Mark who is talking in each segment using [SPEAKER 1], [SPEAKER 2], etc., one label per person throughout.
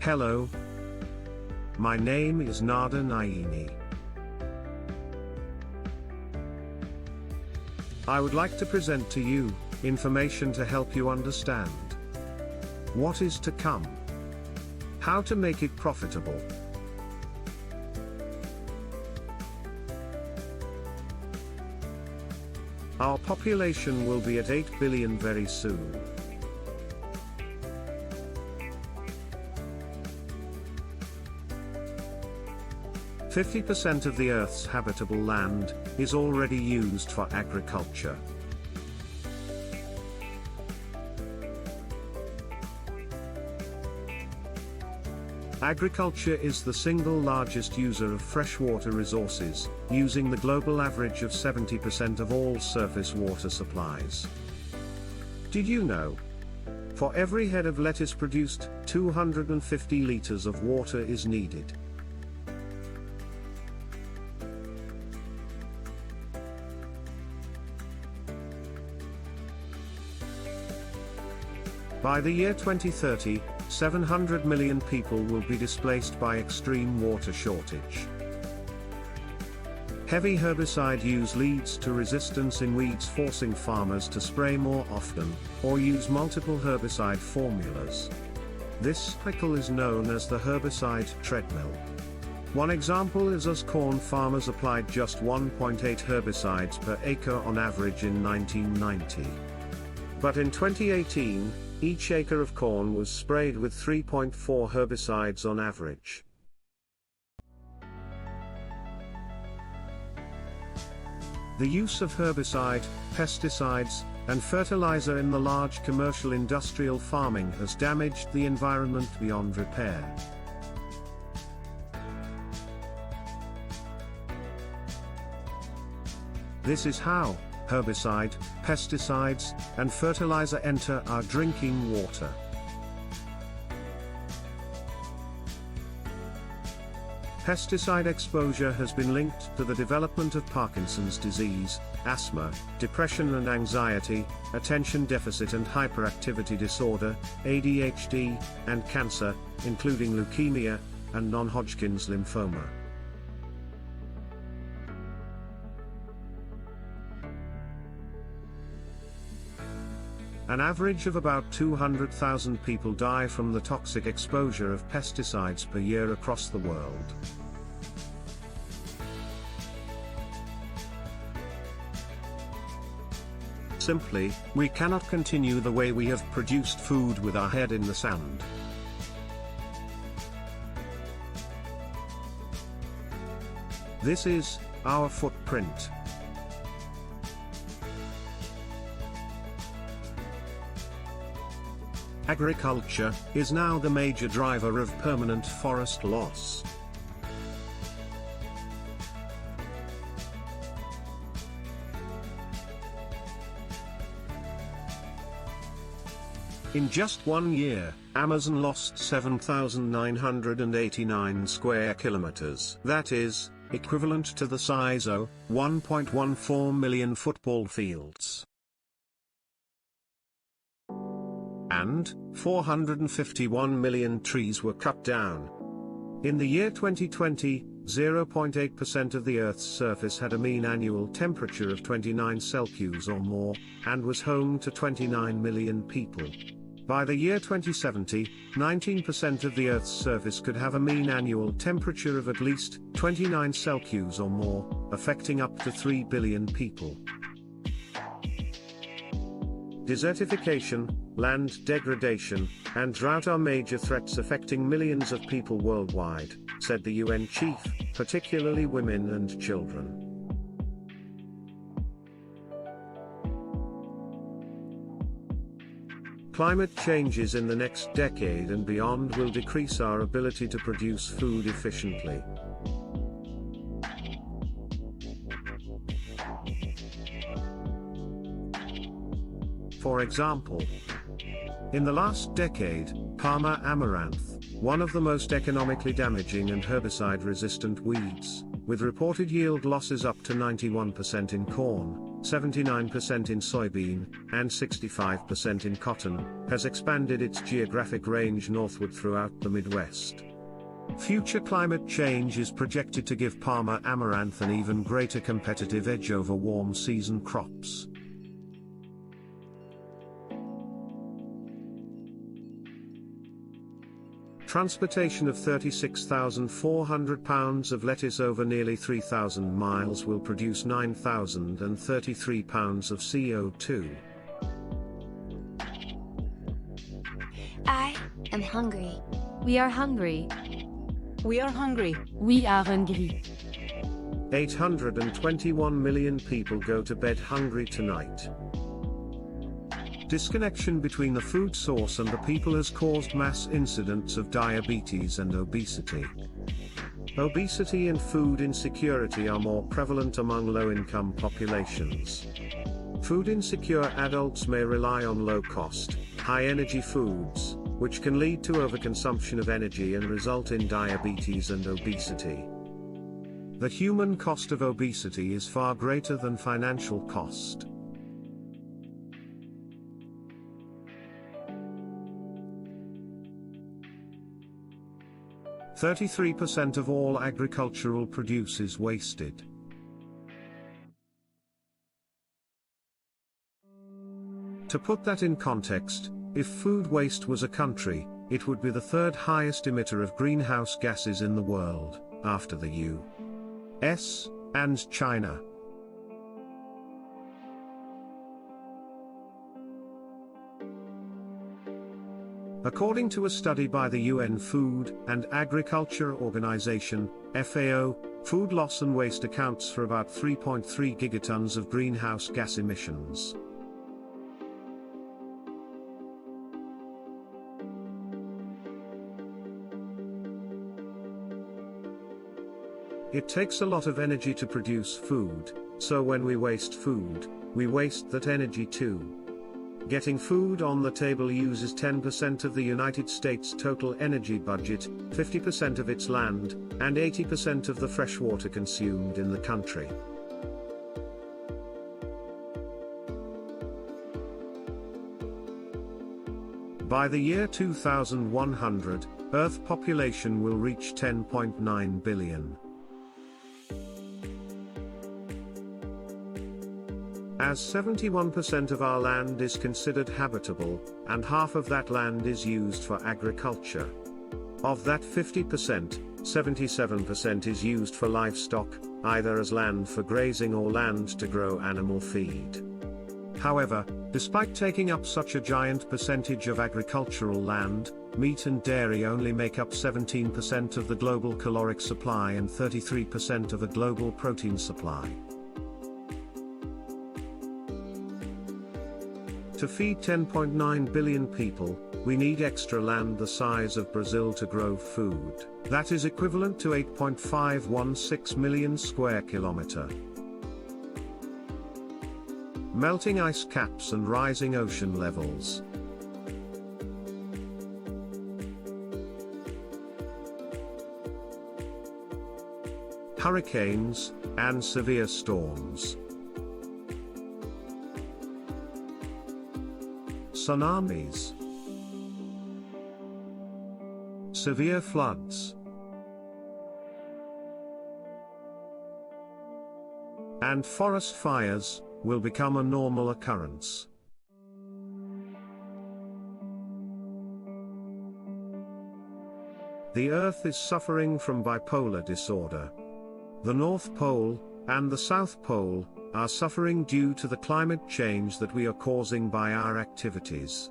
[SPEAKER 1] Hello. My name is Nader Naini. I would like to present to you information to help you understand what is to come, how to make it profitable. Our population will be at 8 billion very soon. %50 of the Earth's habitable land is already used for agriculture. Agriculture is the single largest user of freshwater resources, using the global average of 70% of all surface water supplies. Did you know? For every head of lettuce produced, 250 liters of water is needed. By the year 2030, 700 million people will be displaced by extreme water shortage. Heavy herbicide use leads to resistance in weeds, forcing farmers to spray more often, or use multiple herbicide formulas. This cycle is known as the herbicide treadmill. One example is as corn farmers applied just 1.8 herbicides per acre on average in 1990. But in 2018, each acre of corn was sprayed with 3.4 herbicides on average. The use of herbicide, pesticides, and fertilizer in the large commercial industrial farming has damaged the environment beyond repair. This is how herbicide, pesticides, and fertilizer enter our drinking water. Pesticide exposure has been linked to the development of Parkinson's disease, asthma, depression and anxiety, attention deficit and hyperactivity disorder, ADHD, and cancer, including leukemia and non-Hodgkin's lymphoma. An average of about 200,000 people die from the toxic exposure of pesticides per year across the world. Simply, we cannot continue the way we have produced food with our head in the sand. This is our footprint. Agriculture is now the major driver of permanent forest loss. In just 1 year, Amazon lost 7,989 square kilometers. That is equivalent to the size of 1.14 million football fields. And 451 million trees were cut down. In the year 2020, 0.8% of the Earth's surface had a mean annual temperature of 29 Celsius or more, and was home to 29 million people. By the year 2070, 19% of the Earth's surface could have a mean annual temperature of at least 29 Celsius or more, affecting up to 3 billion people. Desertification, land degradation, and drought are major threats affecting millions of people worldwide, said the UN chief, particularly women and children. Climate changes in the next decade and beyond will decrease our ability to produce food efficiently. For example, in the last decade, Parma amaranth, one of the most economically damaging and herbicide-resistant weeds, with reported yield losses up to 91% in corn, 79% in soybean, and 65% in cotton, has expanded its geographic range northward throughout the Midwest. Future climate change is projected to give Parma amaranth an even greater competitive edge over warm season crops. Transportation of 36,400 pounds of lettuce over nearly 3,000 miles will produce 9,033 pounds of CO2.
[SPEAKER 2] I am hungry.
[SPEAKER 3] We are hungry.
[SPEAKER 4] We are hungry.
[SPEAKER 3] We are hungry.
[SPEAKER 1] 821 million people go to bed hungry tonight. Disconnection between the food source and the people has caused mass incidents of diabetes and obesity. Obesity and food insecurity are more prevalent among low-income populations. Food insecure adults may rely on low-cost, high-energy foods, which can lead to overconsumption of energy and result in diabetes and obesity. The human cost of obesity is far greater than financial cost. (33% of all agricultural produce is wasted. To put that in context, if food waste was a country, it would be the third highest emitter of greenhouse gases in the world, after the US and China. According to a study by the UN Food and Agriculture Organization, FAO, food loss and waste accounts for about 3.3 gigatons of greenhouse gas emissions. It takes a lot of energy to produce food, so when we waste food, we waste that energy too. Getting food on the table uses 10% of the United States' total energy budget, 50% of its land, and 80% of the fresh water consumed in the country. By the year 2100, Earth population will reach 10.9 billion. As 71% of our land is considered habitable, and half of that land is used for agriculture. Of that 50%, 77% is used for livestock, either as land for grazing or land to grow animal feed. However, despite taking up such a giant percentage of agricultural land, meat and dairy only make up 17% of the global caloric supply and 33% of the global protein supply. To feed 10.9 billion people, we need extra land the size of Brazil to grow food. That is equivalent to 8.516 million square kilometers. Melting ice caps and rising ocean levels. Hurricanes, and severe storms. Tsunamis. Severe floods. And forest fires will become a normal occurrence. The Earth is suffering from bipolar disorder. The North Pole and the South Pole are suffering due to the climate change that we are causing by our activities.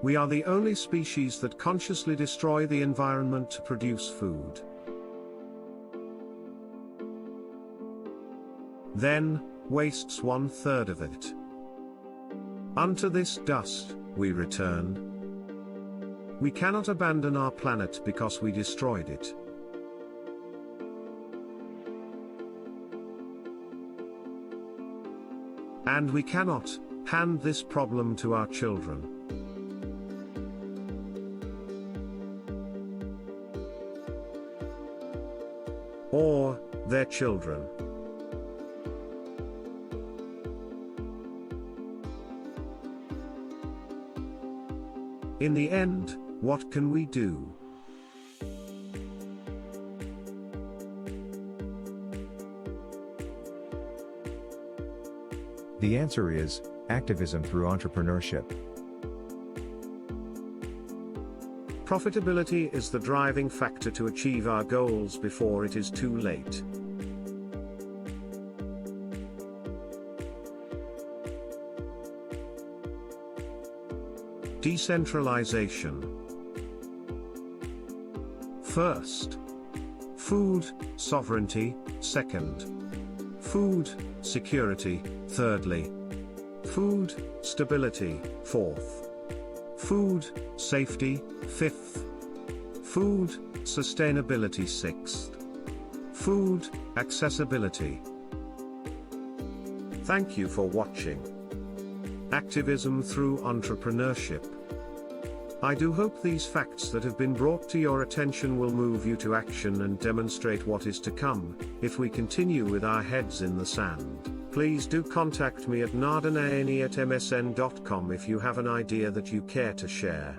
[SPEAKER 1] We are the only species that consciously destroy the environment to produce food. Then, wastes 1/3 of it. Unto this dust, we return. We cannot abandon our planet because we destroyed it. And we cannot hand this problem to our children. their children. In the end, what can we do?
[SPEAKER 5] The answer is activism through entrepreneurship.
[SPEAKER 1] Profitability is the driving factor to achieve our goals before it is too late. Decentralization. First, food sovereignty. Second, food security. Thirdly, food stability. Fourth, food safety. Fifth, food sustainability. Sixth, food accessibility. Thank you for watching Activism through Entrepreneurship. I do hope these facts that have been brought to your attention will move you to action and demonstrate what is to come, if we continue with our heads in the sand. Please do contact me at nader@msn.com if you have an idea that you care to share.